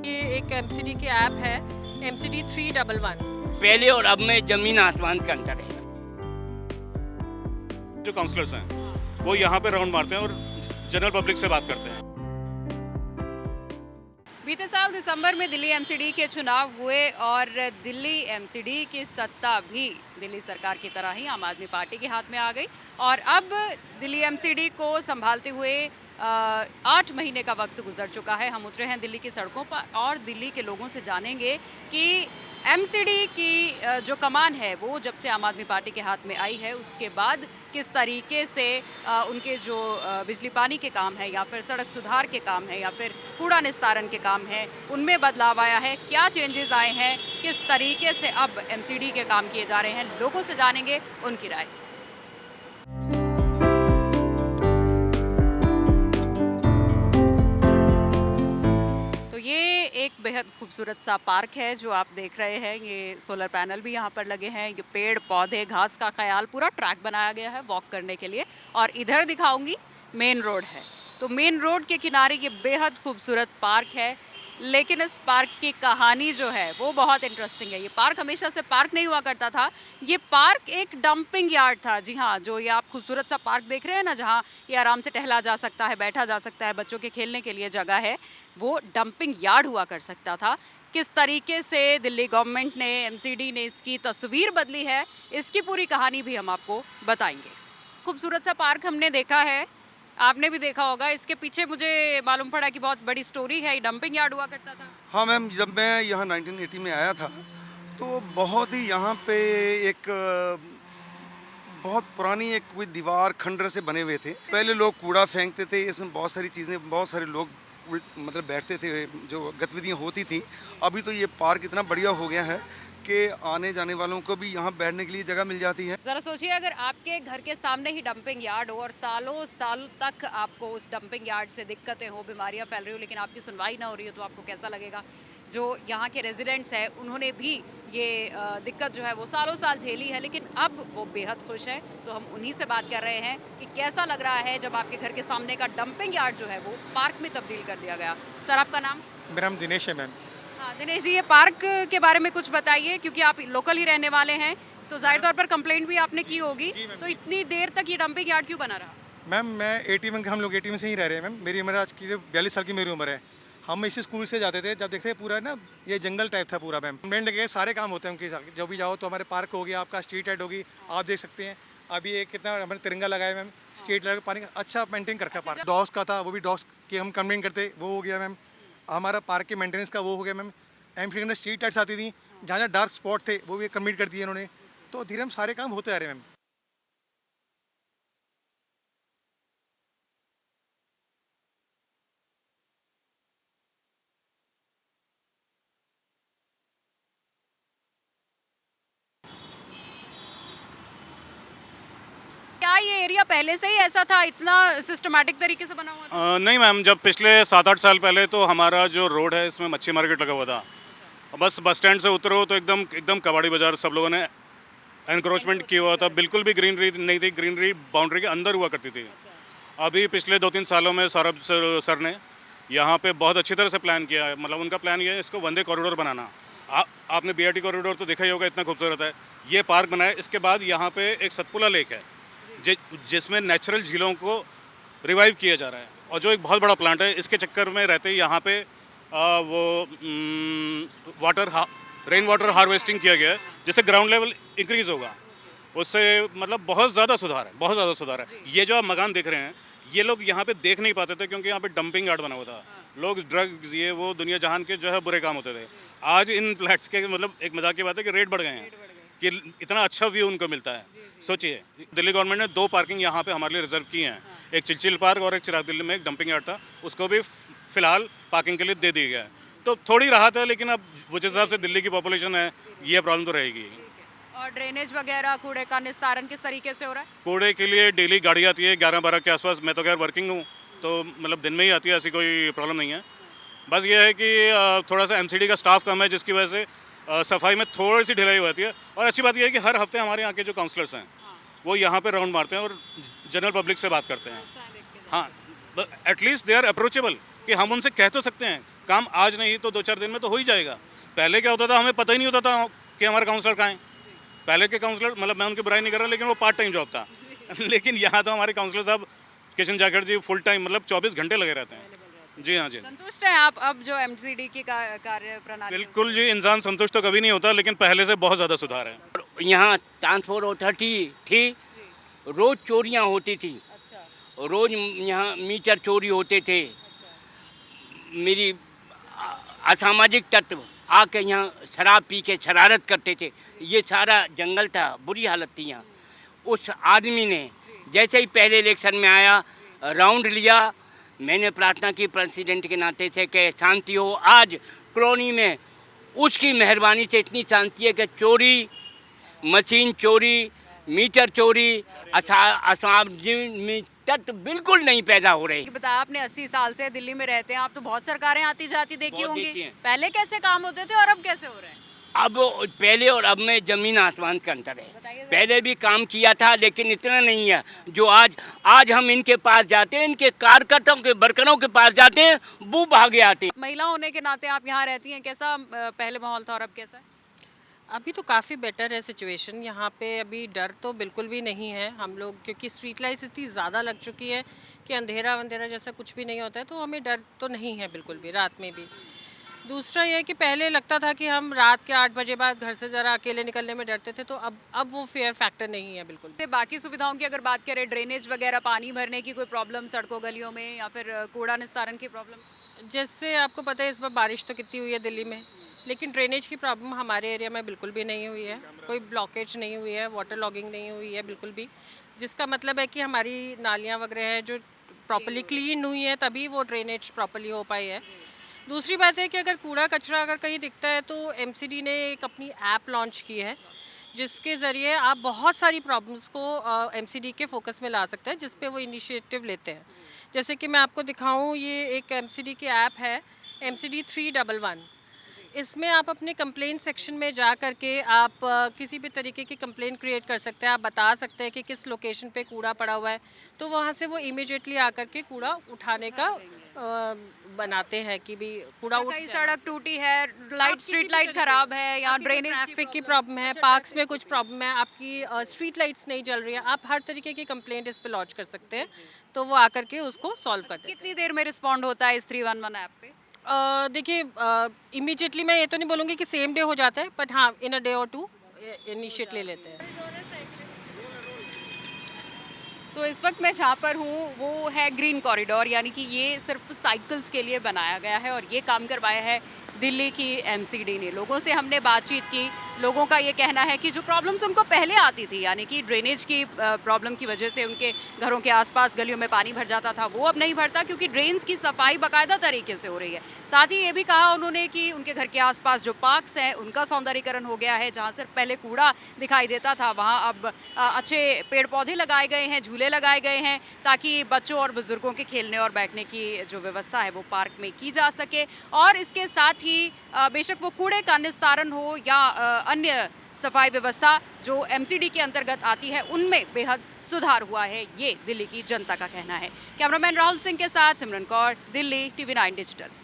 ये एक एमसीडी की ऐप है, MCD 311। पहले और अब में जमीन आसमान का अंतर है। जो काउंसलर्स हैं वो यहाँ पे राउंड मारते हैं और जनरल पब्लिक से बात करते हैं। बीते साल दिसंबर में दिल्ली एमसीडी के चुनाव हुए और दिल्ली एमसीडी की सत्ता भी दिल्ली सरकार की तरह ही आम आदमी पार्टी के हाथ में आ गई और अब दिल्ली एमसीडी को संभालते हुए 8 महीने का वक्त गुजर चुका है। हम उतरे हैं दिल्ली की सड़कों पर और दिल्ली के लोगों से जानेंगे कि एमसीडी की जो कमान है वो जब से आम आदमी पार्टी के हाथ में आई है उसके बाद किस तरीके से उनके जो बिजली पानी के काम है या फिर सड़क सुधार के काम है या फिर कूड़ा निस्तारण के काम है उनमें बदलाव आया है, क्या चेंजेस आए हैं, किस तरीके से अब एमसीडी के काम किए जा रहे हैं, लोगों से जानेंगे उनकी राय। ये एक बेहद खूबसूरत सा पार्क है जो आप देख रहे हैं। ये सोलर पैनल भी यहाँ पर लगे हैं, ये पेड़ पौधे घास का ख्याल, पूरा ट्रैक बनाया गया है वॉक करने के लिए। और इधर दिखाऊंगी मेन रोड है, तो मेन रोड के किनारे ये बेहद खूबसूरत पार्क है। लेकिन इस पार्क की कहानी जो है वो बहुत इंटरेस्टिंग है। ये पार्क हमेशा से पार्क नहीं हुआ करता था, ये पार्क एक डंपिंग यार्ड था। जी हाँ, जो ये आप खूबसूरत सा पार्क देख रहे हैं ना, जहाँ ये आराम से टहला जा सकता है, बैठा जा सकता है, बच्चों के खेलने के लिए जगह है, वो डंपिंग यार्ड हुआ कर सकता था। किस तरीके से दिल्ली गवर्नमेंट ने, एमसीडी ने इसकी तस्वीर बदली है, इसकी पूरी कहानी भी हम आपको बताएंगे। खूबसूरत सा पार्क हमने देखा है, आपने भी देखा होगा। इसके पीछे मुझे मालूम पड़ा कि बहुत बड़ी स्टोरी है, डंपिंग यार्ड हुआ करता था। हाँ मैम, जब मैं यहाँ 1980 में आया था तो बहुत ही यहाँ पे एक बहुत पुरानी एक कोई दीवार खंडर से बने हुए थे। पहले लोग कूड़ा फेंकते थे, इसमें बहुत सारी चीज़ें, बहुत सारे लोग मतलब बैठते थे, जो गतिविधियाँ होती थी। अभी तो ये पार्क इतना बढ़िया हो गया है कि आने जाने वालों को भी यहाँ बैठने के लिए जगह मिल जाती है। ज़रा सोचिए, अगर आपके घर के सामने ही डंपिंग यार्ड हो और सालों साल तक आपको उस डंपिंग यार्ड से दिक्कतें हो, बीमारियाँ फैल रही हो, लेकिन आपकी सुनवाई ना हो रही हो, तो आपको कैसा लगेगा। जो यहाँ के रेजिडेंट्स हैं उन्होंने भी ये दिक्कत जो है वो सालों साल झेली है, लेकिन अब वो बेहद खुश हैं। तो हम उन्हीं से बात कर रहे हैं कि कैसा लग रहा है जब आपके घर के सामने का डंपिंग यार्ड जो है वो पार्क में तब्दील कर दिया गया। सर, आपका नाम? मेरा नाम दिनेश है मैम। हाँ दिनेश जी, ये पार्क के बारे में कुछ बताइए, क्योंकि आप लोकल ही रहने वाले हैं, तो जाहिर तौर पर कंप्लेंट भी आपने की होगी। तो इतनी देर तक ये डंपिंग यार्ड क्यों बना रहा? मैम मैं 81 हम लोग 81 से ही रह रहे हैं मैम। मेरी उम्र आज की 42 साल की मेरी उम्र है। हम इसी स्कूल से जाते थे, जब देखते हैं पूरा ना ये जंगल टाइप था पूरा मैम। कंप्लेंट लगे, सारे काम होते हैं उनके, जो भी जाओ तो हमारे पार्क हो गया, आपका स्ट्रीट लाइट होगी, आप देख सकते हैं। अभी एक कितना हमारे तिरंगा लगाया मैम, स्ट्रीट लाइट पानी का अच्छा मेंटेन कर रखा है पार्क। डॉग्स का था, वो भी डॉग्स की हम कंप्लेंट करते, वो हो गया मैम। हमारा पार्क के मेंटेनेंस का वो हो गया मैम। एमसीडी में स्ट्रीट लाइट्स आती थी, जहाँ जहाँ डार्क स्पॉट थे वो भी कंप्लीट कर दिए इन्होंने। तो धीरे हम सारे काम होते आ रहे हैं मैम। क्या ये एरिया पहले से ही ऐसा था, इतना सिस्टमैटिक तरीके से बना हुआ था? नहीं मैम, जब पिछले 7-8 साल पहले तो हमारा जो रोड है इसमें मच्छी मार्केट लगा हुआ था। बस स्टैंड से उतरो तो एकदम कबाड़ी बाजार सब लोगों ने एनक्रोचमेंट किया हुआ था। बिल्कुल भी ग्रीनरी नहीं थी, ग्रीनरी बाउंड्री के अंदर हुआ करती थी। अभी पिछले 2-3 सालों में सौरभ सर ने यहाँ पे बहुत अच्छी तरह से प्लान किया है। मतलब उनका प्लान ये है इसको वंदे कॉरिडोर बनाना। आपने BRT कॉरिडोर तो देखा ही होगा, इतना खूबसूरत है। ये पार्क बनाया, इसके बाद यहाँ पे एक सतपुड़ा लेक है जिसमें नेचुरल झीलों को रिवाइव किया जा रहा है, और जो एक बहुत बड़ा प्लांट है। इसके चक्कर में रहते ही यहाँ पे रेन वाटर हार्वेस्टिंग किया गया है, जिससे ग्राउंड लेवल इंक्रीज़ होगा। उससे मतलब बहुत ज़्यादा सुधार है, बहुत ज़्यादा सुधार है। ये जो आप मकान देख रहे हैं, ये लोग यहाँ पे देख नहीं पाते थे क्योंकि यहाँ पे डंपिंग यार्ड बना हुआ था। लोग ड्रग्स, ये वो दुनिया जहान के जो है बुरे काम होते थे। आज इन फ्लैट्स के मतलब एक मजाक की बात है कि रेट बढ़ गए हैं, कि इतना अच्छा व्यू उनको मिलता है। सोचिए, दिल्ली गवर्नमेंट ने 2 पार्किंग यहाँ पे हमारे लिए रिजर्व की हैं। एक चिलचिल पार्क और एक चिराग दिल्ली में एक डंपिंग यार्ड था, उसको भी फिलहाल पार्किंग के लिए दे दिया गया है। तो थोड़ी राहत है, लेकिन अब जिस हिसाब से दिल्ली की पॉपुलेशन है, ये प्रॉब्लम तो रहेगी। और ड्रेनेज वगैरह, कूड़े का निस्तारण किस तरीके से हो रहा है? कूड़े के लिए डेली गाड़ी आती है 11-12 के आसपास। मैं तो खैर वर्किंग हूँ, तो मतलब दिन में ही आती है, ऐसी कोई प्रॉब्लम नहीं है। बस ये है कि थोड़ा सा एमसीडी का स्टाफ कम है, जिसकी वजह से सफाई में थोड़ी सी ढिलाई हो जाती है। और अच्छी बात यह है कि हर हफ्ते हमारे यहाँ के जो काउंसलर्स हैं वो यहाँ पे राउंड मारते हैं और जनरल पब्लिक से बात करते हैं। हाँ, एटलीस्ट दे आर अप्रोचेबल, कि हम उनसे कह तो सकते हैं। काम आज नहीं तो 2-4 दिन में तो हो ही जाएगा। पहले क्या होता था, हमें पता ही नहीं होता था कि हमारे काउंसलर कहाँ हैं। पहले के काउंसलर, मतलब मैं उनकी बुराई नहीं कर रहा, लेकिन वो पार्ट टाइम जॉब था। लेकिन यहाँ तो हमारे काउंसलर साहब किशन जाखड़ जी फुल टाइम, मतलब 24 घंटे लगे रहते हैं। जी हाँ जी, संतुष्ट हैं आप अब जो एमसीडी की कार्य प्रणाली? बिल्कुल जी। इंसान संतुष्ट तो कभी नहीं होता, लेकिन पहले से बहुत ज़्यादा सुधार है। यहाँ ट्रांसपोर्ट अथॉरिटी थी, रोज़ चोरियाँ होती थी, अच्छा, रोज़ यहाँ मीटर चोरी होते थे। मेरी असामाजिक तत्व आके यहाँ शराब पी के शरारत करते थे। ये सारा जंगल था, बुरी हालत थी यहाँ। उस आदमी ने जैसे ही पहले इलेक्शन में आया, राउंड लिया, मैंने प्रार्थना की प्रेसिडेंट के नाते से कि शांति हो। आज कॉलोनी में उसकी मेहरबानी से इतनी शांति है कि चोरी, मशीन चोरी, मीटर चोरी, असामाजिक तत्व बिल्कुल नहीं पैदा हो रहे। बताया आपने 80 साल से दिल्ली में रहते हैं आप, तो बहुत सरकारें आती जाती देखी बहुत देखी होंगी। हैं। पहले कैसे काम होते थे और अब कैसे हो रहे हैं? अब पहले और अब में ज़मीन आसमान का अंतर है। बताइए जरा। पहले भी काम किया था, लेकिन इतना नहीं है जो आज हम इनके पास जाते हैं, इनके कार्यकर्ताओं के वर्करों के पास जाते हैं, वो भागे आते हैं। महिला होने के नाते आप यहाँ रहती हैं, कैसा पहले माहौल था और अब कैसा है? अभी तो काफ़ी बेटर है सिचुएशन यहाँ पे। अभी डर तो बिल्कुल भी नहीं है हम लोग, क्योंकि स्ट्रीट लाइट्स इतनी ज़्यादा लग चुकी है कि अंधेरा वंधेरा जैसा कुछ भी नहीं होता है, तो हमें डर तो नहीं है बिल्कुल भी, रात में भी। दूसरा ये कि पहले लगता था कि हम रात के 8 बजे बाद घर से ज़रा अकेले निकलने में डरते थे, तो अब वो फेयर फैक्टर नहीं है बिल्कुल। बाकी सुविधाओं की अगर बात करें, ड्रेनेज वगैरह, पानी भरने की कोई प्रॉब्लम सड़कों गलियों में, या फिर कूड़ा निस्तारण की प्रॉब्लम? जैसे आपको पता है इस बार बारिश तो कितनी हुई है दिल्ली में, लेकिन ड्रेनेज की प्रॉब्लम हमारे एरिया में बिल्कुल भी नहीं हुई है। कोई ब्लॉकेज नहीं हुई है, वाटर लॉगिंग नहीं हुई है बिल्कुल भी, जिसका मतलब है कि हमारी नालियाँ वगैरह हैं जो प्रॉपर्ली क्लीन हुई है, तभी वो ड्रेनेज प्रॉपर्ली हो पाई है। दूसरी बात है कि अगर कूड़ा कचरा अगर कहीं दिखता है तो एमसीडी ने एक अपनी ऐप लॉन्च की है, जिसके ज़रिए आप बहुत सारी प्रॉब्लम्स को एमसीडी के फोकस में ला सकते हैं, जिस पे वो इनिशिएटिव लेते हैं। जैसे कि मैं आपको दिखाऊं, ये एक एमसीडी की ऐप है, MCD 311। इसमें आप अपने कंप्लेंट सेक्शन में जा करके आप किसी भी तरीके की कंप्लेंट क्रिएट कर सकते हैं। आप बता सकते हैं कि किस लोकेशन पे कूड़ा पड़ा हुआ है, तो वहाँ से वो इमीडिएटली आकर के कूड़ा उठाने का बनाते हैं कि भी कूड़ा उठ कहीं जाए। सड़क टूटी है, लाइट, स्ट्रीट लाइट खराब है, या ड्रेनेज ट्रैफिक की प्रॉब्लम है, पार्क्स में कुछ प्रॉब्लम है, आपकी स्ट्रीट लाइट्स नहीं जल रही है, आप हर तरीके की कंप्लेंट इस पे लॉन्च कर सकते हैं, तो वो आकर के उसको सॉल्व कर देते हैं। कितनी देर में रिस्पॉन्ड होता है इस 311 ऐप पे? देखिए, इमीडिएटली मैं ये तो नहीं बोलूँगी कि सेम डे हो जाता है, बट हाँ, इन अ डे और 2 इनिशिएट ले लेते हैं। तो इस वक्त मैं जहाँ पर हूँ वो है ग्रीन कॉरिडोर, यानी कि ये सिर्फ साइकिल्स के लिए बनाया गया है, और ये काम करवाया है दिल्ली की एमसीडी ने। लोगों से हमने बातचीत की, लोगों का ये कहना है कि जो प्रॉब्लम्स उनको पहले आती थी, यानी कि ड्रेनेज की प्रॉब्लम की वजह से उनके घरों के आसपास गलियों में पानी भर जाता था, वो अब नहीं भरता, क्योंकि ड्रेन्स की सफाई बाकायदा तरीके से हो रही है। साथ ही ये भी कहा उन्होंने कि उनके घर के आसपास जो पार्क्स हैं उनका सौंदर्यीकरण हो गया है। जहाँ सिर्फ पहले कूड़ा दिखाई देता था, वहाँ अब अच्छे पेड़ पौधे लगाए गए हैं, झूले लगाए गए हैं, ताकि बच्चों और बुजुर्गों के खेलने और बैठने की जो व्यवस्था है वो पार्क में की जा सके। और इसके साथ ही बेशक वो कूड़े का निस्तारण हो या अन्य सफाई व्यवस्था जो एमसीडी के अंतर्गत आती है, उनमें बेहद सुधार हुआ है, ये दिल्ली की जनता का कहना है। कैमरामैन राहुल सिंह के साथ सिमरन कौर, दिल्ली, TV9 डिजिटल।